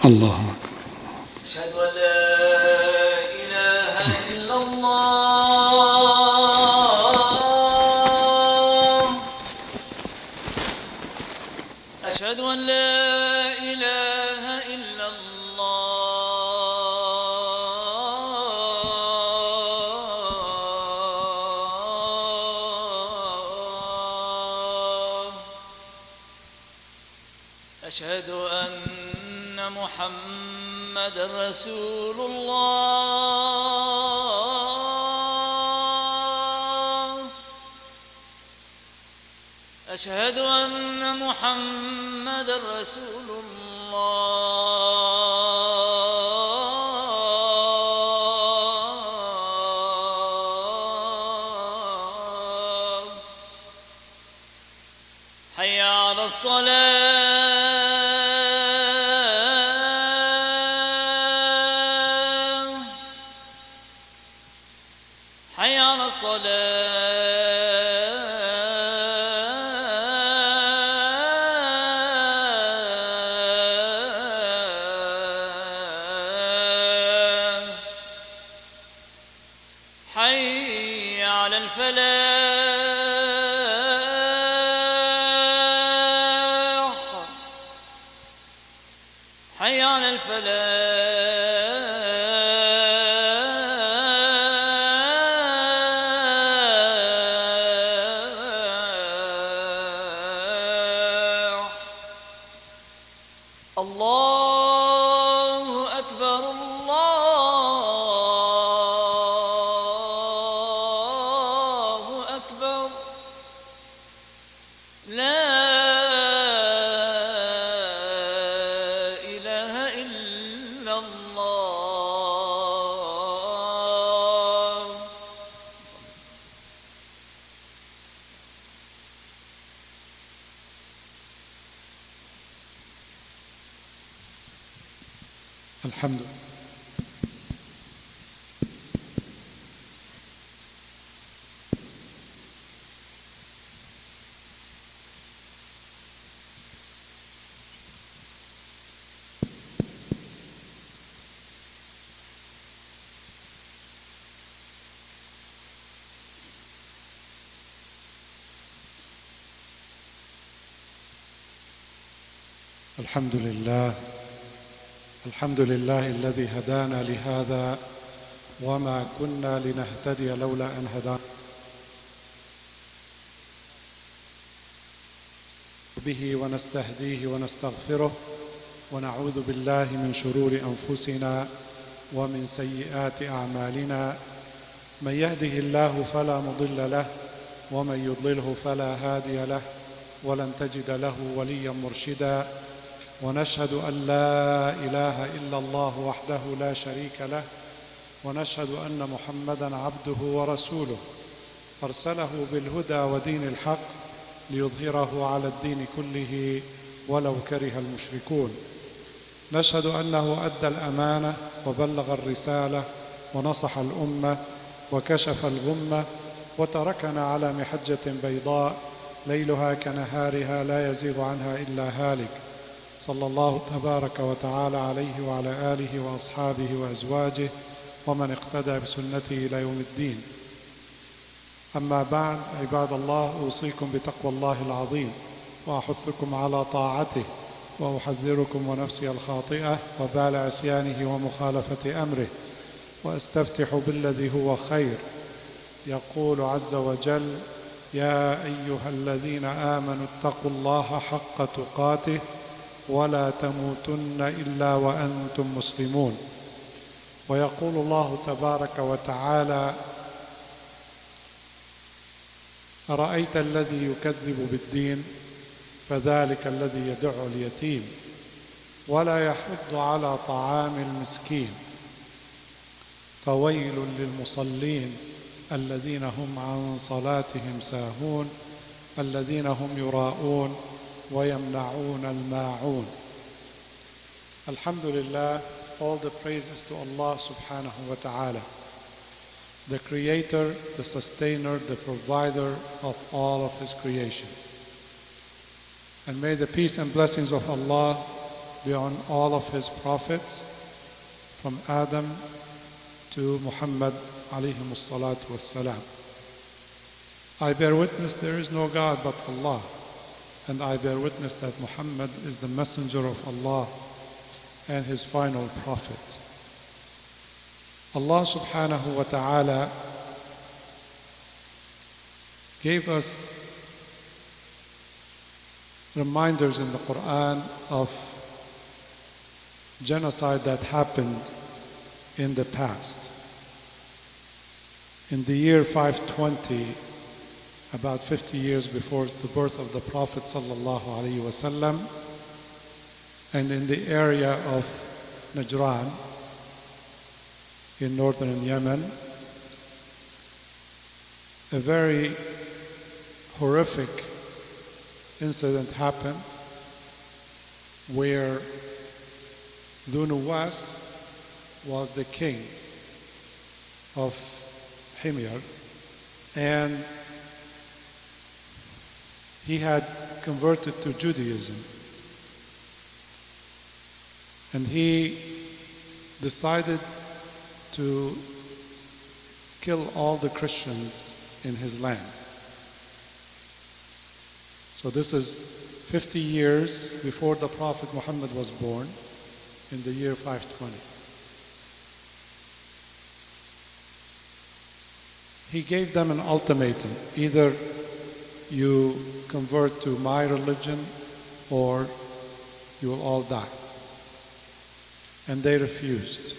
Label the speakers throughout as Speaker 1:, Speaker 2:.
Speaker 1: الله
Speaker 2: أشهد أن لا إله إلا الله أشهد أن لا إله إلا الله أشهد أن محمد رسول الله أشهد أن محمد رسول الله حي على الصلاة حي على الصلاة حي على الفلاح حي على الفلاح الله أكبر الله أكبر لا إله إلا الله
Speaker 1: الحمد الحمد لله الحمد لله الذي هدانا لهذا وما كنا لنهتدي لولا أن هدانا به ونستهديه ونستغفره ونعوذ بالله من شرور أنفسنا ومن سيئات أعمالنا من يهده الله فلا مضل له ومن يضلله فلا هادي له ولن تجد له وليا مرشدا ونشهد أن لا إله إلا الله وحده لا شريك له ونشهد أن محمدًا عبده ورسوله أرسله بالهدى ودين الحق ليظهره على الدين كله ولو كره المشركون نشهد أنه أدى الأمانة وبلغ الرسالة ونصح الأمة وكشف الغمة وتركنا على محجة بيضاء ليلها كنهارها لا يزيغ عنها إلا هالك صلى الله تبارك وتعالى عليه وعلى آله وأصحابه وأزواجه ومن اقتدى بسنته إلى يوم الدين أما بعد عباد الله أوصيكم بتقوى الله العظيم وأحثكم على طاعته وأحذركم ونفسي الخاطئة وبال عصيانه ومخالفة أمره وأستفتح بالذي هو خير يقول عز وجل يا أيها الذين آمنوا اتقوا الله حق تقاته ولا تموتن إلا وأنتم مسلمون ويقول الله تبارك وتعالى أرأيت الذي يكذب بالدين فذلك الذي يدع اليتيم ولا يحض على طعام المسكين فويل للمصلين الذين هم عن صلاتهم ساهون الذين هم يراءون ويمنعون الماعون Alhamdulillah, all the praise is to Allah subhanahu wa ta'ala, the creator, the sustainer, the provider of all of his creation. And may the peace and blessings of Allah be on all of his prophets, from Adam to Muhammad alayhi salatu wassalam. I bear witness there is no God but Allah, and I bear witness that Muhammad is the messenger of Allah and his final prophet. Allah subhanahu wa ta'ala gave us reminders in the Quran of genocide that happened in the past. In the year 520, about 50 years before the birth of the Prophet sallallahu alaihi wasallam, and in the area of Najran in northern Yemen, a very horrific incident happened where Dhu Nuwas was the king of Himyar, and he had converted to Judaism. And he decided to kill all the Christians in his land. So this is 50 years before the Prophet Muhammad was born, in the year 520. He gave them an ultimatum: either you convert to my religion or you will all die. And they refused.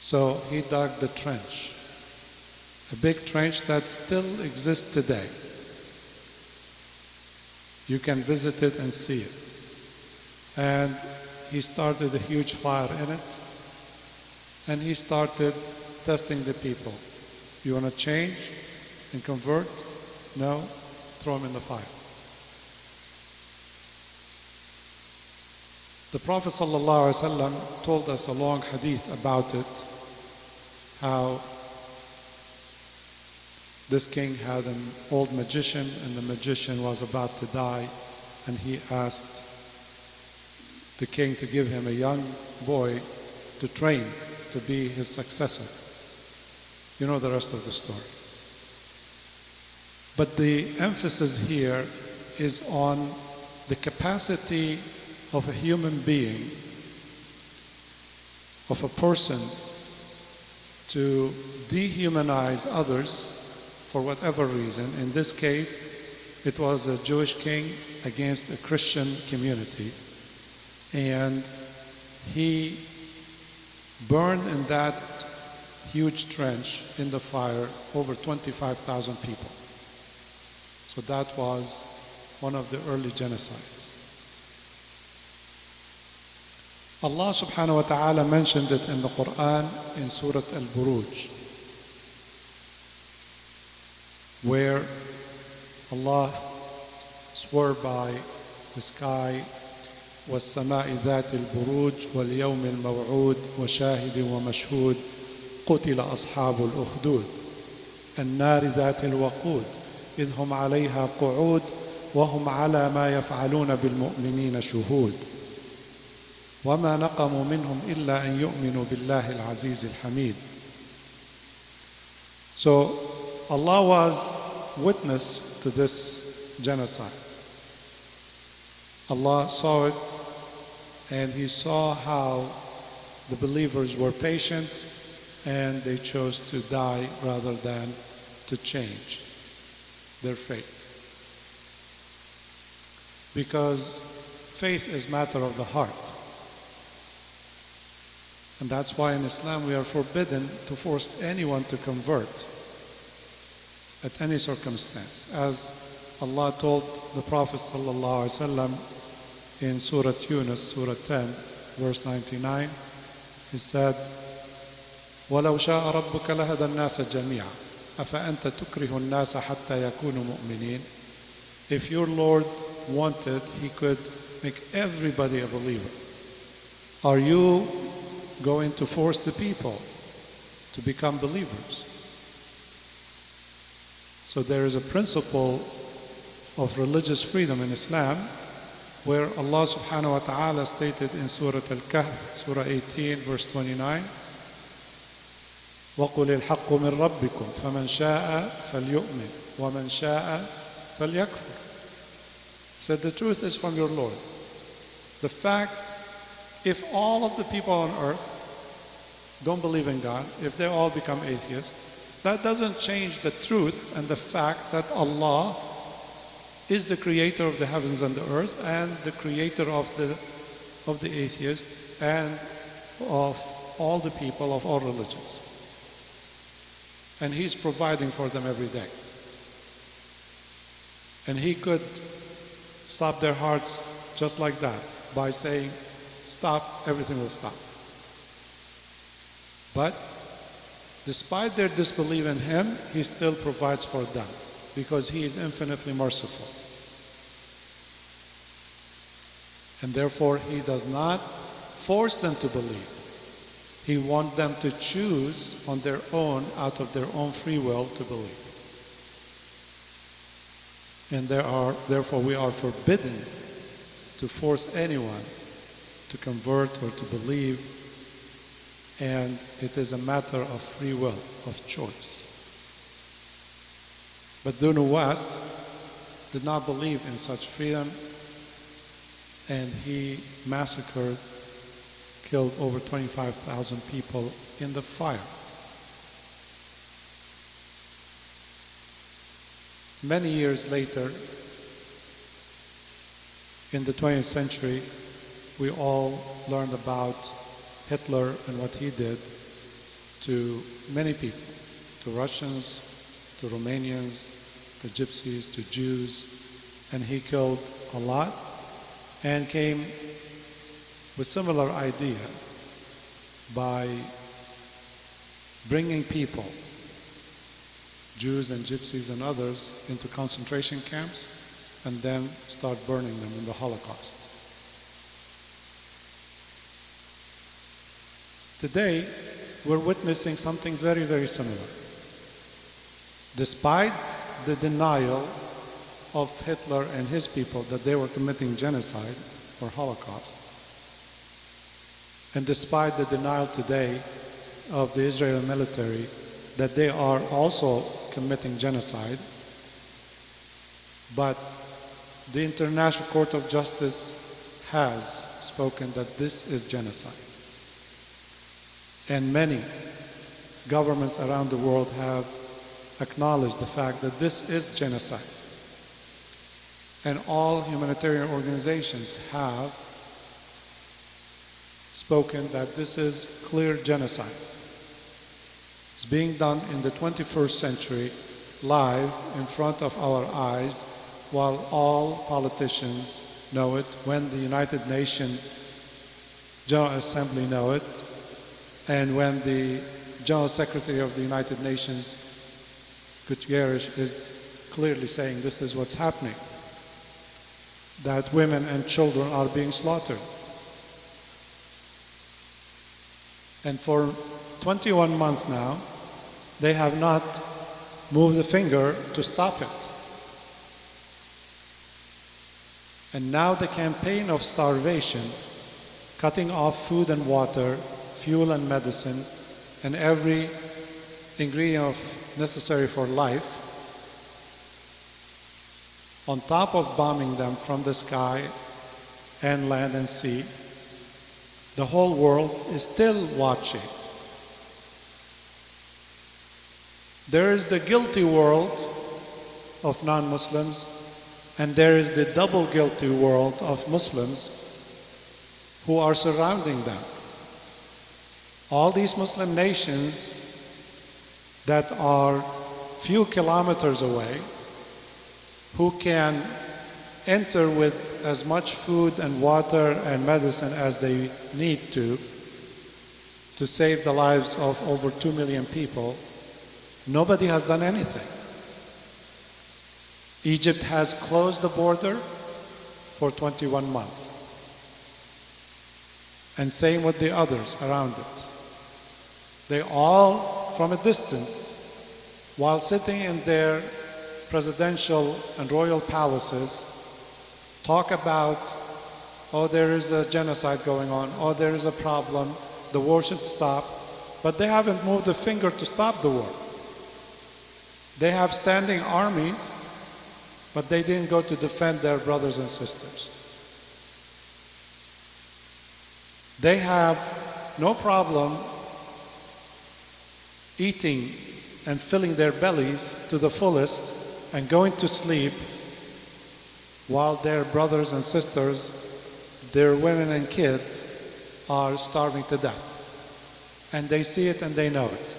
Speaker 1: So he dug the trench, a big trench that still exists today. You can visit it and see it. And he started a huge fire in it, and he started testing the people. You want to change and convert? No? Throw them in the fire. The Prophet ﷺ told us a long hadith about it, how this king had an old magician, and the magician was about to die, and he asked the king to give him a young boy to train to be his successor. You know the rest of the story. But the emphasis here is on the capacity of a human being, of a person, to dehumanize others for whatever reason. In this case, it was a Jewish king against a Christian community. And he burned in that huge trench in the fire over 25,000 people. So that was one of the early genocides. Allah subhanahu wa ta'ala mentioned it in the Quran in Surah Al-Buruj, where Allah swore by the sky, وَالسَّمَاءِ ذَاتِ الْبُرُوجِ وَالْيَوْمِ الْمَوْعُودِ وَشَاهِدٍ وَمَشْهُودٍ قُتِلَ أَصْحَابُ الْأُخْدُودِ النَّارِ ذَاتِ الْوَقُودِ إِذْ هُمْ عَلَيْهَا قُعُودٌ وَهُمْ عَلَى مَا يَفْعَلُونَ بِالْمُؤْمِنِينَ شُهُودٌ وَمَا نَقَمُوا مِنْهُمْ إِلَّا أَنْ يُؤْمِنُوا بِاللَّهِ الْعَزِيزِ الْحَمِيدِ. So Allah was witness to this genocide. Allah saw it, and He saw how the believers were patient and they chose to die rather than to change their faith. Because faith is matter of the heart. And that's why in Islam we are forbidden to force anyone to convert at any circumstance. As Allah told the Prophet ﷺ in Surah Yunus, Surah 10, verse 99, He said, وَلَوْ شَاءَ رَبُّكَ لَهَدَى النَّاسَ جَمِيعًا أَفَأَنْتَ تُكْرِهُ النَّاسَ حَتَّى يَكُونُوا مُؤْمِنِينَ. If your Lord wanted, He could make everybody a believer. Are you going to force the people to become believers? So there is a principle of religious freedom in Islam where Allah subhanahu wa ta'ala stated in Surah Al-Kahf, Surah 18, verse 29, وَقُلِ الْحَقُّ مِنْ رَبِّكُمْ فَمَنْ شَاءَ فَلْيُؤْمِنْ وَمَنْ شَاءَ فَلْيَكْفُرْ. Said the truth is from your Lord. The fact, if all of the people on earth don't believe in God, if they all become atheists, that doesn't change the truth and the fact that Allah is the creator of the heavens and the earth and the creator of the atheists and of all the people of all religions. And He's providing for them every day. And He could stop their hearts just like that by saying, stop, everything will stop. But despite their disbelief in Him, He still provides for them because He is infinitely merciful. And therefore, He does not force them to believe. He wants them to choose on their own, out of their own free will, to believe. And therefore, we are forbidden to force anyone to convert or to believe. And it is a matter of free will, of choice. But the Nuwas did not believe in such freedom, and he massacred, killed over 25,000 people in the fire. Many years later, in the 20th century, we all learned about Hitler and what he did to many people, to Russians, to Romanians, to Gypsies, to Jews, and he killed a lot and came with similar idea by bringing people, Jews and Gypsies and others, into concentration camps and then start burning them in the Holocaust. Today, we're witnessing something very, very similar. Despite the denial of Hitler and his people that they were committing genocide or Holocaust, and despite the denial today of the Israeli military that they are also committing genocide, but the International Court of Justice has spoken that this is genocide. And many governments around the world have acknowledged the fact that this is genocide. And all humanitarian organizations have spoken that this is clear genocide. It's being done in the 21st century, live in front of our eyes, while all politicians know it, when the United Nations General Assembly know it, and when the General Secretary of the United Nations, Guterres, is clearly saying this is what's happening, that women and children are being slaughtered. And for 21 months now, they have not moved a finger to stop it. And now the campaign of starvation, cutting off food and water, fuel and medicine, and every ingredient necessary for life, on top of bombing them from the sky and land and sea, the whole world is still watching. There is the guilty world of non-Muslims, and there is the double guilty world of Muslims who are surrounding them. All these Muslim nations that are few kilometers away, who can enter with as much food and water and medicine as they need to save the lives of over 2 million people, nobody has done anything. Egypt has closed the border for 21 months. And same with the others around it. They all, from a distance, while sitting in their presidential and royal palaces, talk about, oh, there is a genocide going on, oh, there is a problem, the war should stop, but they haven't moved a finger to stop the war. They have standing armies, but they didn't go to defend their brothers and sisters. They have no problem eating and filling their bellies to the fullest and going to sleep while their brothers and sisters, their women and kids, are starving to death. And they see it and they know it.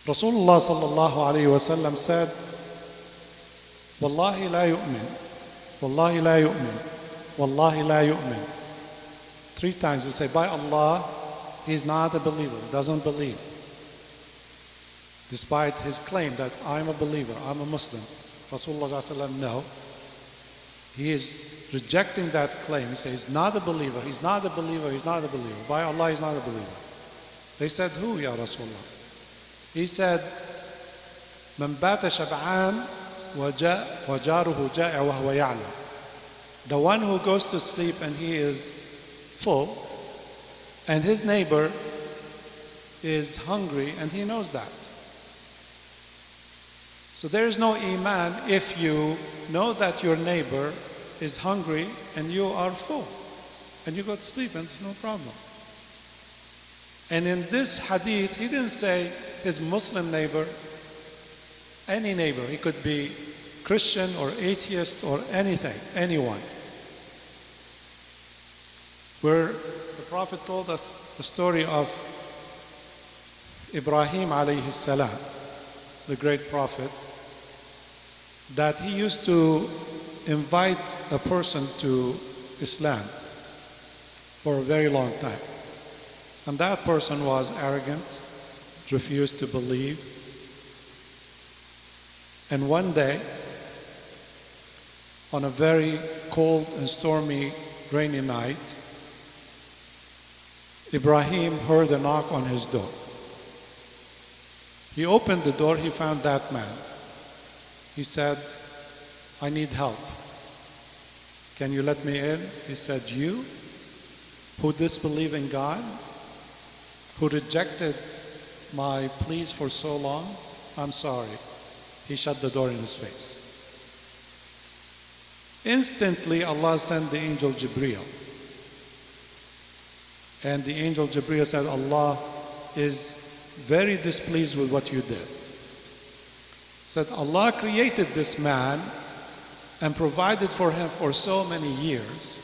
Speaker 1: Rasulullah sallallahu alayhi wa sallam said, Wallahi la yu'min, Wallahi la yu'min, Wallahi la yu'min. 3 times they say, by Allah, he's not a believer, doesn't believe. Despite his claim that I'm a believer, I'm a Muslim. Rasulullah sallallahu alayhi wa sallam, no. He is rejecting that claim. He says, he's not a believer, he's not a believer, he's not a believer. By Allah, he's not a believer. They said, who, Ya Rasulullah? He said, من بات شبعان وجاره جائع وهو يعلم. The one who goes to sleep and he is full, and his neighbor is hungry and he knows that. So there is no iman if you know that your neighbor is hungry and you are full and you go to sleep and it's no problem. And in this hadith, he didn't say his Muslim neighbor, any neighbor. He could be Christian or atheist or anything, anyone. Where the Prophet told us the story of Ibrahim alayhi salam, the great prophet, that he used to invite a person to Islam for a very long time. And that person was arrogant, refused to believe. And one day, on a very cold and stormy, rainy night, Ibrahim heard a knock on his door. He opened the door, he found that man. He said, I need help. Can you let me in? He said, you who disbelieve in God, who rejected my pleas for so long, I'm sorry. He shut the door in his face. Instantly, Allah sent the angel Jibreel. And the angel Jibreel said, Allah is very displeased with what you did. Said, Allah created this man and provided for him for so many years.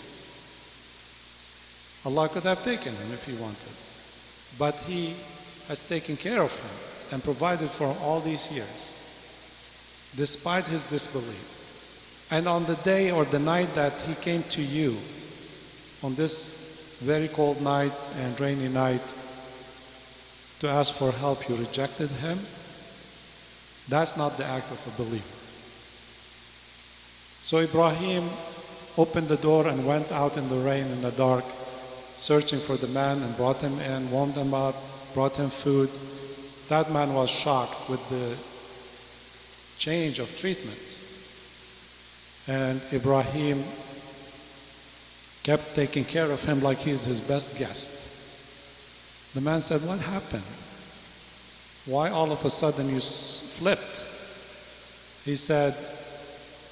Speaker 1: Allah could have taken him if he wanted. But he has taken care of him and provided for him all these years, despite his disbelief. And on the day or the night that he came to you, on this very cold night and rainy night, to ask for help, you rejected him. That's not the act of a believer. So Ibrahim opened the door and went out in the rain, in the dark, searching for the man, and brought him in, warmed him up, brought him food. That man was shocked with the change of treatment. And Ibrahim kept taking care of him like he's his best guest. The man said, what happened? Why all of a sudden you flipped? He said,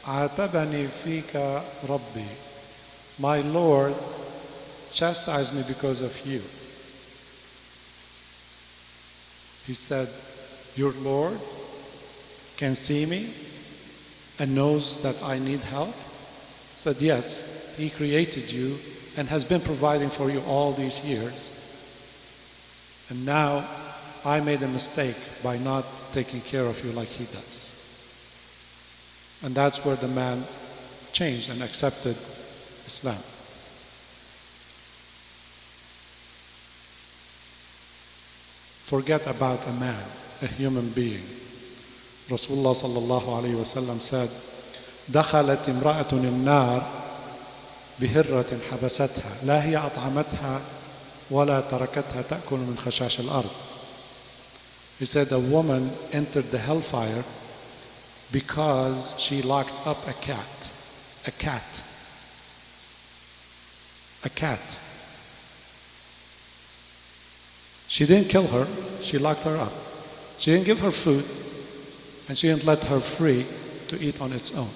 Speaker 1: عاتبني فيك ربي. My Lord chastised me because of you. He said, your Lord can see me and knows that I need help? He said, yes, he created you and has been providing for you all these years. And now I made a mistake by not taking care of you like he does. And that's where the man changed and accepted Islam. Forget about a man, a human being. Rasulullah sallallahu alayhi wa sallam said, دخلت امرأة النار بهرة حبستها لا هي أطعمتها ولا تركتها تأكل من خشاش الأرض. He said a woman entered the hellfire because she locked up a cat. A cat. A cat. She didn't kill her, she locked her up. She didn't give her food, and she didn't let her free to eat on its own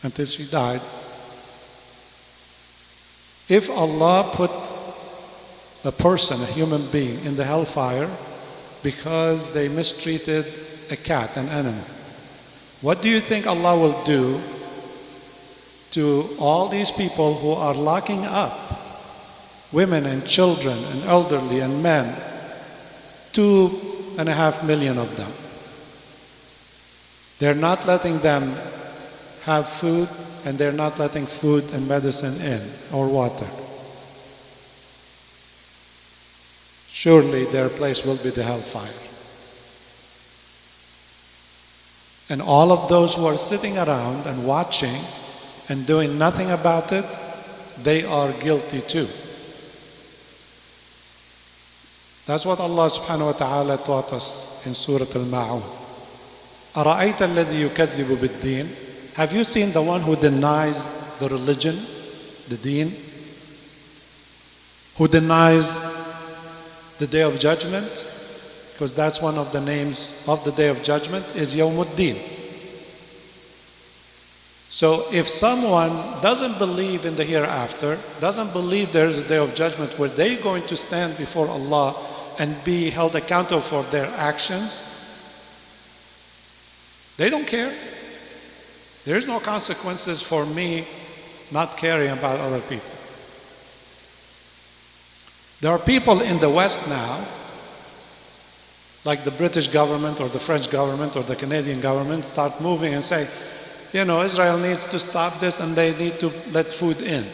Speaker 1: until she died. If Allah put a person, a human being, in the hellfire because they mistreated a cat, an animal, what do you think Allah will do to all these people who are locking up women and children and elderly and men, 2.5 million of them? They're not letting them have food, and they're not letting food and medicine in, or water. Surely their place will be the hellfire. And all of those who are sitting around and watching and doing nothing about it, they are guilty too. That's what Allah subhanahu wa ta'ala taught us in Surah Al-Ma'un. أَرَأَيْتَ الَّذِي يُكَذِّبُ بِالدِّينِ. Have you seen the one who denies the religion, the deen? Who denies the Day of Judgment? Because that's one of the names of the Day of Judgment, is Yawmuddin. So if someone doesn't believe in the hereafter, doesn't believe there is a Day of Judgment where they're going to stand before Allah and be held accountable for their actions, they don't care. There's no consequences for me not caring about other people. There are people in the West now, like the British government or the French government or the Canadian government, start moving and say, you know, Israel needs to stop this and they need to let food in.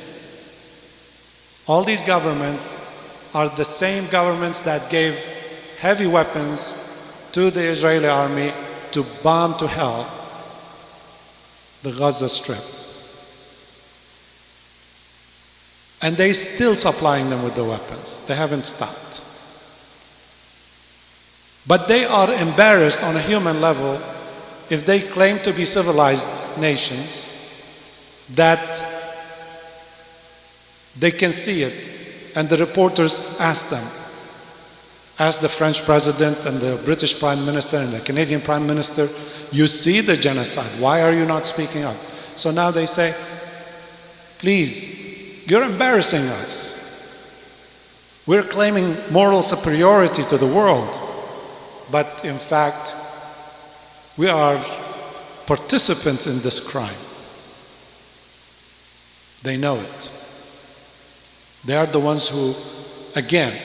Speaker 1: All these governments are the same governments that gave heavy weapons to the Israeli army to bomb to hell the Gaza Strip. And they still supplying them with the weapons. They haven't stopped. But they are embarrassed on a human level if they claim to be civilized nations that they can see it. And the reporters ask them, ask the French president and the British prime minister and the Canadian prime minister, you see the genocide, why are you not speaking up? So now they say, please, you're embarrassing us. We're claiming moral superiority to the world, but in fact, we are participants in this crime. They know it. They are the ones who, again,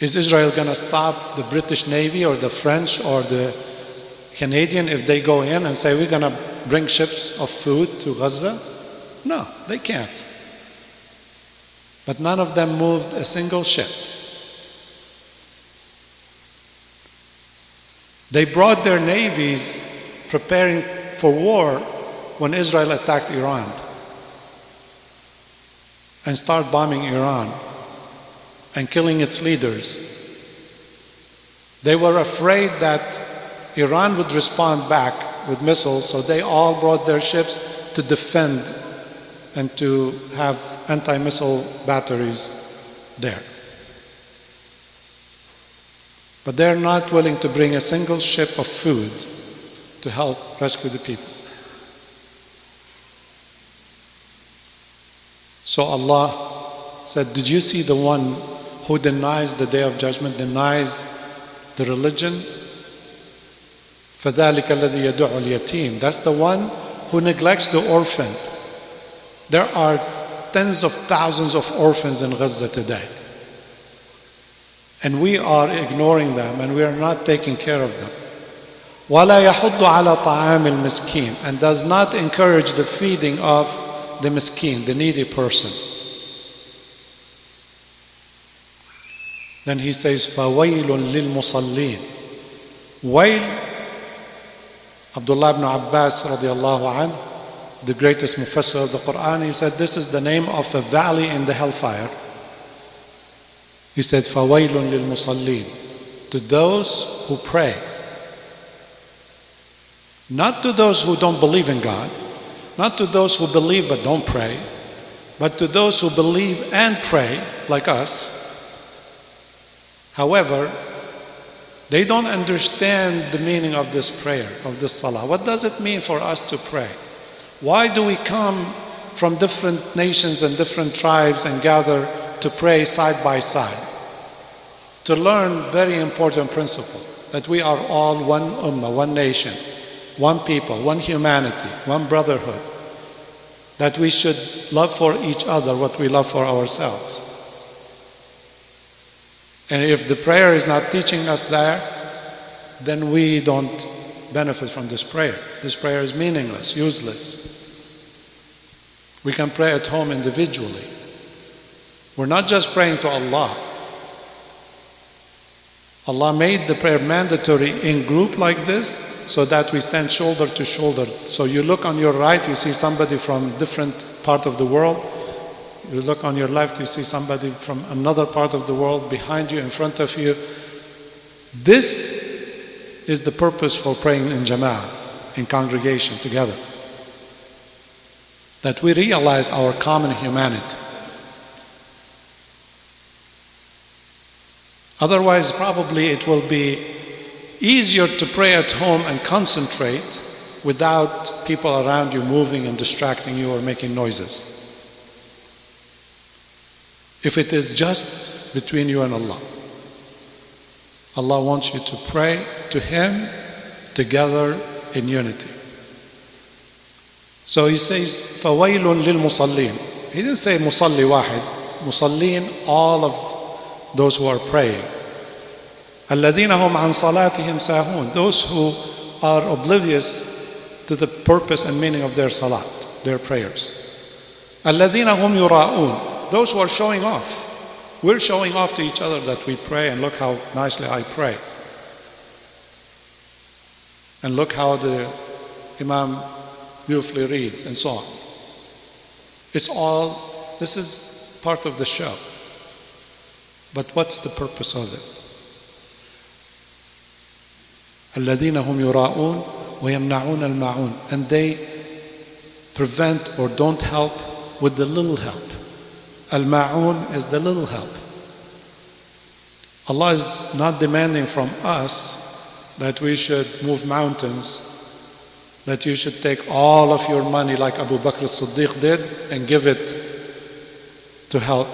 Speaker 1: is Israel going to stop the British Navy or the French or the Canadian if they go in and say, we're going to bring ships of food to Gaza? No, they can't. But none of them moved a single ship. They brought their navies preparing for war when Israel attacked Iran and started bombing Iran and killing its leaders. They were afraid that Iran would respond back with missiles, so they all brought their ships to defend and to have anti-missile batteries there. But they're not willing to bring a single ship of food to help rescue the people. So Allah said, did you see the one who denies the Day of Judgment, denies the religion? فَذَلِكَ الَّذِي يَدُعُ الْيَتِيمِ. That's the one who neglects the orphan. There are tens of thousands of orphans in Gaza today. And we are ignoring them and we are not taking care of them. وَلَا يَحُضُّ عَلَى طَعَامِ الْمِسْكِينِ. And does not encourage the feeding of the miskin, the needy person. Then he says, فَوَيْلٌ لِلْمُصَلِّينَ. Wail, Abdullah ibn Abbas radiallahu anhu, the greatest mufassir of the Quran, he said, this is the name of a valley in the hellfire. He said, فَوَيْلٌ لِلْمُصَلِّينَ, to those who pray. Not to those who don't believe in God, not to those who believe but don't pray, but to those who believe and pray, like us. However, they don't understand the meaning of this prayer, of this salah. What does it mean for us to pray? Why do we come from different nations and different tribes and gather to pray side by side? To learn very important principle, that we are all one ummah, one nation, one people, one humanity, one brotherhood. That we should love for each other what we love for ourselves. And if the prayer is not teaching us that, then we don't benefit from this prayer. This prayer is meaningless, useless. We can pray at home individually. We're not just praying to Allah. Allah made the prayer mandatory in group like this so that we stand shoulder to shoulder. So you look on your right, you see somebody from different part of the world. You look on your left, you see somebody from another part of the world, behind you, in front of you. This is the purpose for praying in jama'ah, in congregation together. That we realize our common humanity. Otherwise, probably it will be easier to pray at home and concentrate without people around you moving and distracting you or making noises. If it is just between you and Allah. Allah wants you to pray to Him together in unity. So He says, فَوَيْلٌ لِلْمُصَلِّينَ. He didn't say musalli wahid. Musallin, all of those who are praying. الَّذِينَ هُمْ عَنْ صَلَاتِهِمْ سَاهُونَ. Those who are oblivious to the purpose and meaning of their salat, their prayers. الَّذِينَ هُمْ يُرَاءُونَ. Those who are showing off. We're showing off to each other that we pray, and look how nicely I pray. And look how the Imam beautifully reads, and so on. This is part of the show. But what's the purpose of it? الَّذِينَ هُمْ يُرَاءُونَ وَيَمْنَعُونَ الْمَاعُونَ. And they prevent or don't help with the little help. Al-ma'un is the little help. Allah is not demanding from us that we should move mountains, that you should take all of your money like Abu Bakr as-Siddiq did and give it to help.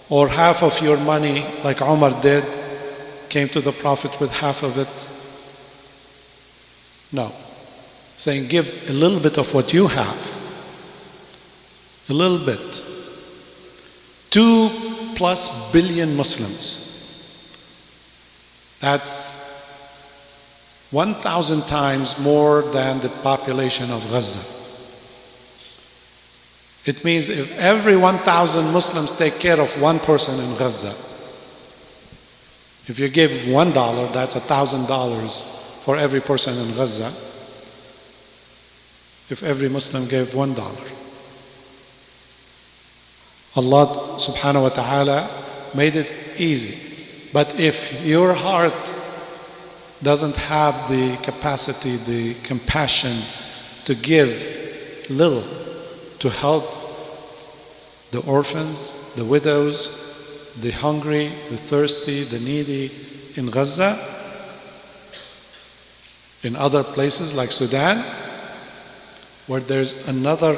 Speaker 1: Or half of your money like Umar did, came to the Prophet with half of it. No. Saying give a little bit of what you have. A little bit. 2+ billion Muslims. That's 1,000 times more than the population of Gaza. It means if every 1,000 Muslims take care of one person in Gaza, if you give $1, that's $1,000 for every person in Gaza. If every Muslim gave $1. Allah subhanahu wa ta'ala made it easy. But if your heart doesn't have the capacity, the compassion to give little, to help the orphans, the widows, the hungry, the thirsty, the needy in Gaza, in other places like Sudan, where there's another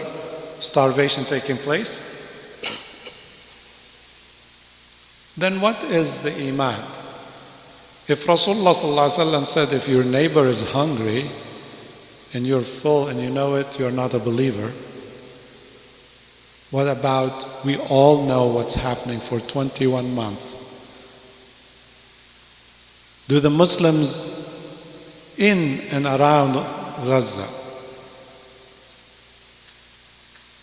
Speaker 1: starvation taking place, then what is the iman? If Rasulullah ﷺ said, if your neighbor is hungry and you're full and you know it, you're not a believer. What about, we all know what's happening for 21 months. Do the Muslims in and around Gaza,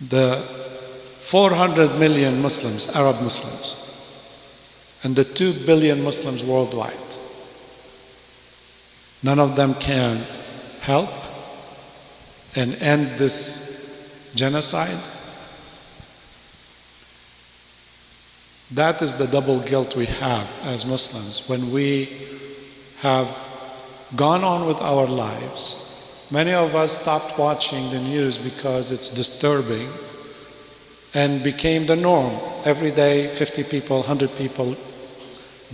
Speaker 1: the 400 million Muslims, Arab Muslims, and the 2 billion Muslims worldwide, none of them can help and end this genocide. That is the double guilt we have as Muslims when we have gone on with our lives. Many of us stopped watching the news because it's disturbing and became the norm. Every day, 50 people, 100 people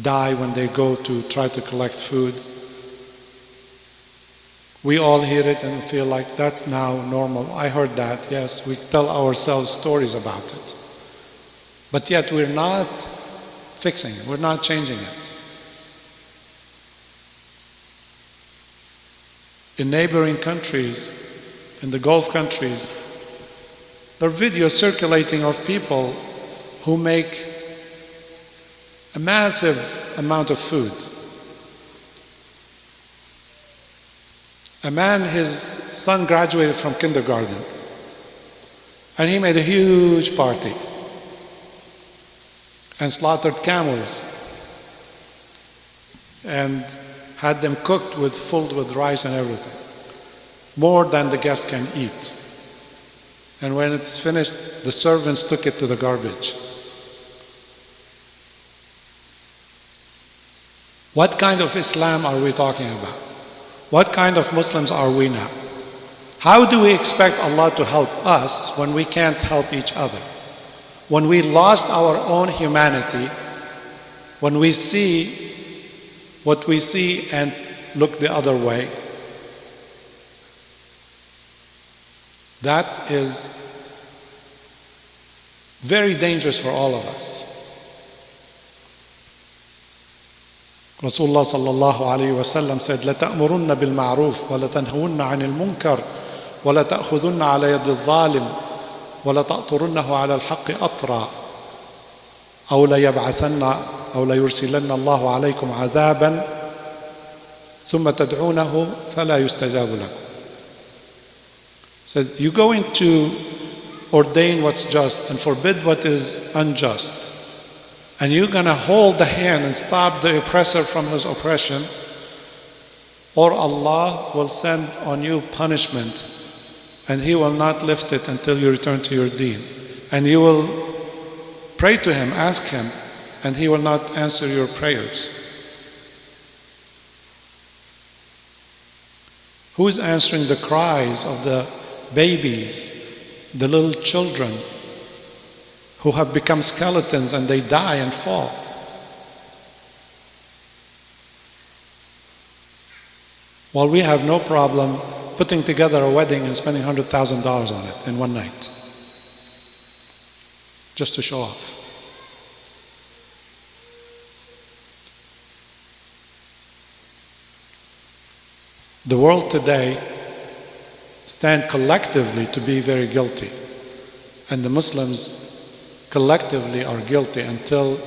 Speaker 1: die when they go to try to collect food. We all hear it and feel like that's now normal. I heard that, yes, we tell ourselves stories about it. But yet we're not fixing it, we're not changing it. In neighboring countries, in the Gulf countries, there are videos circulating of people who make a massive amount of food. A man, his son graduated from kindergarten, and he made a huge party and slaughtered camels and had them cooked filled with rice and everything, more than the guest can eat. And when it's finished, the servants took it to the garbage. What kind of Islam are we talking about? What kind of Muslims are we now? How do we expect Allah to help us when we can't help each other? When we lost our own humanity, when we see what we see and look the other way, that is very dangerous for all of us. Rasulullah sallallahu alayhi wa sallam said, لَتَأْمُرُنَّ بِالْمَعْرُوفِ وَلَتَنْهُوُنَّ عَنِ الْمُنْكَرِ وَلَتَأْخُذُنَّ عَلَى يَدِ الظَّالِمِ وَلَتَأْطُرُنَّهُ عَلَى الْحَقِّ أَطْرًا أو ليرسلن الله عليكم عذابا ثم تدعونه فلا يستجاب لكم. Said, you're going to ordain what's just and forbid what is unjust. And you're going to hold the hand and stop the oppressor from his oppression, or Allah will send on you punishment and He will not lift it until you return to your deen. And you will pray to Him, ask Him, and He will not answer your prayers. Who is answering the cries of the babies, the little children who have become skeletons and they die and fall? While we have no problem putting together a wedding and spending $100,000 on it in one night, just to show off. The world today stand collectively to be very guilty, and the Muslims collectively are guilty until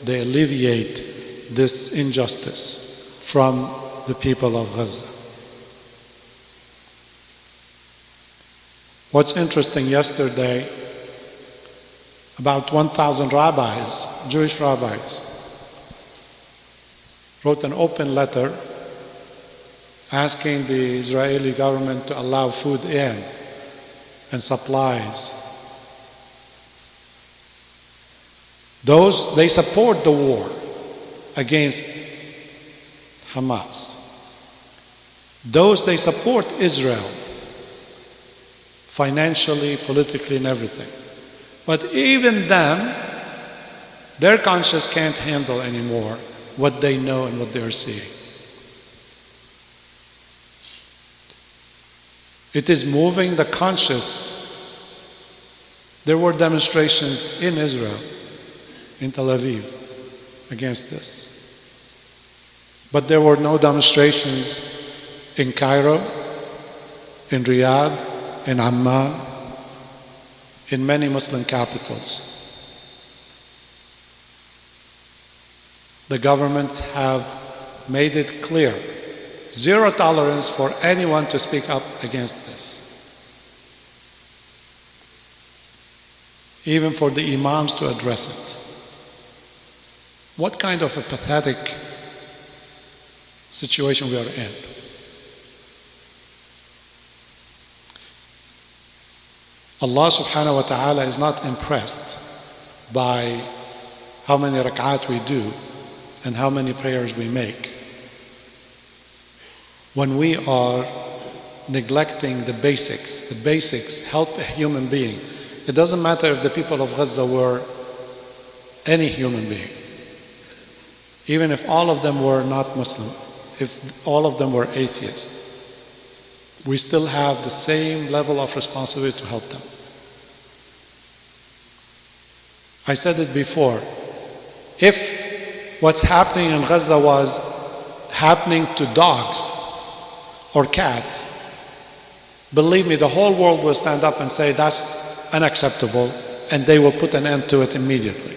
Speaker 1: they alleviate this injustice from the people of Gaza. What's interesting, yesterday, about 1,000 rabbis, Jewish rabbis, wrote an open letter asking the Israeli government to allow food in and supplies. They support the war against Hamas. They support Israel financially, politically, and everything. But even them, their conscience can't handle anymore what they know and what they're seeing. It is moving the conscience. There were demonstrations in Israel, in Tel Aviv, against this. But there were no demonstrations in Cairo, in Riyadh, in Amman, in many Muslim capitals. The governments have made it clear, zero tolerance for anyone to speak up against this. Even for the imams to address it. What kind of a pathetic situation we are in? Allah subhanahu wa ta'ala is not impressed by how many rak'at we do and how many prayers we make. When we are neglecting the basics help a human being. It doesn't matter if the people of Gaza were any human being. Even if all of them were not Muslim, if all of them were atheists, we still have the same level of responsibility to help them. I said it before, if what's happening in Gaza was happening to dogs or cats, believe me, the whole world will stand up and say that's unacceptable, and they will put an end to it immediately.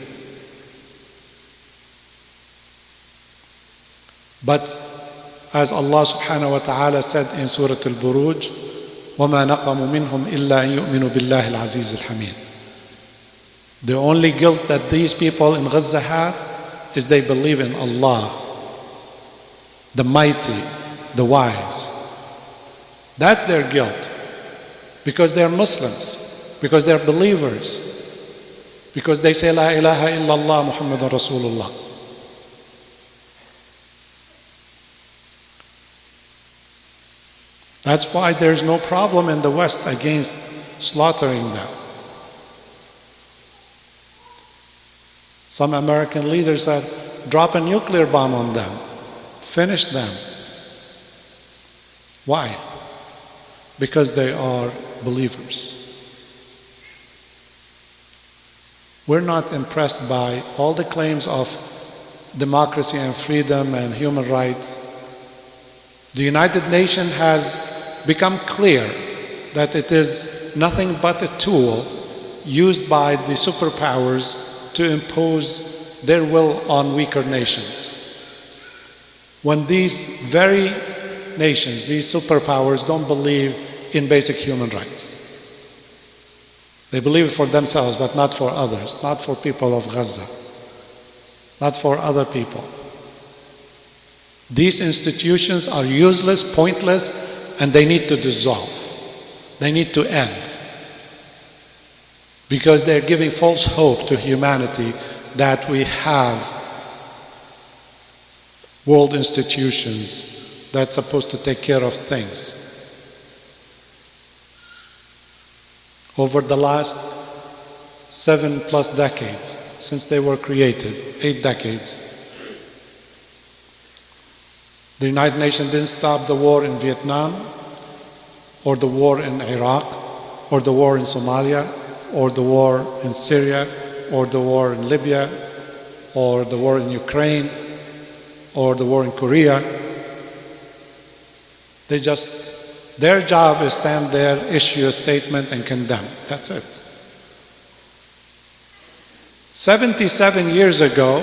Speaker 1: But as Allah subhanahu wa ta'ala said in Surah Al-Buruj, وَمَا نَقَمُوا مِنْهُمْ إِلَّا أَن يُؤْمِنُوا بِاللَّهِ الْعَزِيزِ الْحَمِيدِ. The only guilt that these people in Gaza have is they believe in Allah, the mighty, the wise. That's their guilt. Because they're Muslims, because they're believers, because they say La ilaha illallah Muhammadun Rasulullah. That's why there's no problem in the West against slaughtering them. Some American leaders said, drop a nuclear bomb on them, finish them. Why? Because they are believers. We're not impressed by all the claims of democracy and freedom and human rights. The United Nations has become clear that it is nothing but a tool used by the superpowers to impose their will on weaker nations. When these very nations, these superpowers, don't believe in basic human rights. They believe it for themselves, but not for others, not for people of Gaza, not for other people. These institutions are useless, pointless, and they need to dissolve. They need to end. Because they're giving false hope to humanity that we have world institutions that's supposed to take care of things. Over the last 7+ decades, since they were created, 8 decades, the United Nations didn't stop the war in Vietnam, or the war in Iraq, or the war in Somalia, or the war in Syria, or the war in Libya, or the war in Ukraine, or the war in Korea. Their job is stand there, issue a statement, and condemn. That's it. 77 years ago,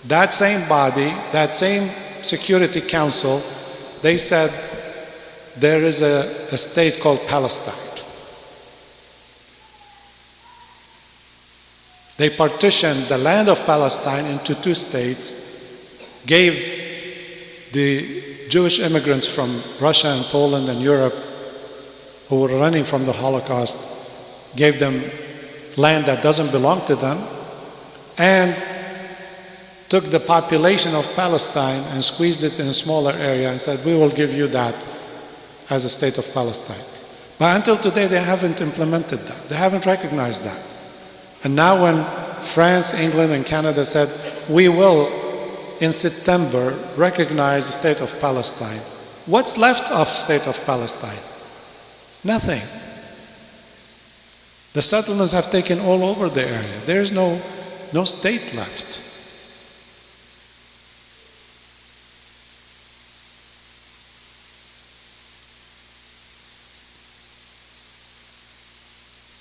Speaker 1: that same body, that same Security Council, they said there is a state called Palestine. They partitioned the land of Palestine into 2 states, gave the Jewish immigrants from Russia and Poland and Europe who were running from the Holocaust, gave them land that doesn't belong to them, and took the population of Palestine and squeezed it in a smaller area and said, we will give you that as a state of Palestine. But until today, they haven't implemented that. They haven't recognized that. And now when France, England, and Canada said, we will, in September, recognize the state of Palestine, what's left of state of Palestine? Nothing. The settlements have taken all over the area. There's no state left.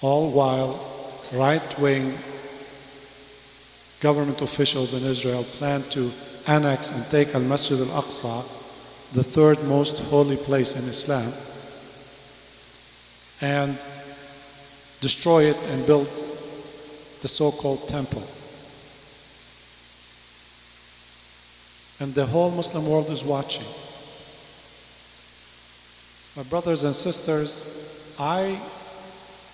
Speaker 1: All while right-wing government officials in Israel plan to annex and take Al-Masjid al-Aqsa, the 3rd most holy place in Islam, and destroy it and build the so-called temple. And the whole Muslim world is watching. My brothers and sisters, I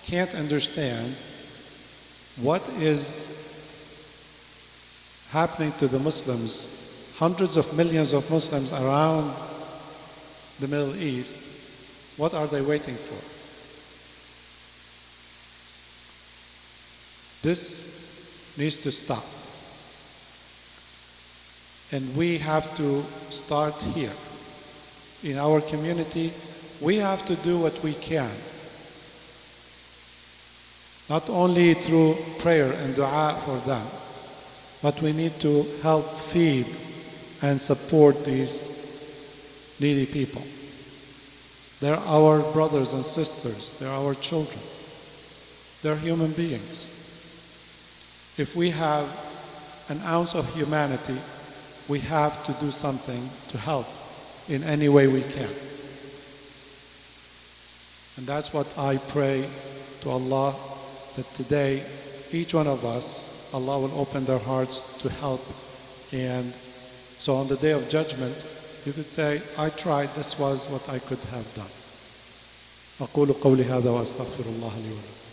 Speaker 1: can't understand what is happening to the Muslims, hundreds of millions of Muslims around the Middle East. What are they waiting for? This needs to stop. And we have to start here. In our community, we have to do what we can. Not only through prayer and dua for them, but we need to help feed and support these needy people. They're our brothers and sisters. They're our children. They're human beings. If we have an ounce of humanity, we have to do something to help in any way we can. And that's what I pray to Allah, that today, each one of us, Allah will open their hearts to help. And so on the day of judgment, you could say, I tried, this was what I could have done. أقول قولي هذا وأستغفر الله لي ولكم.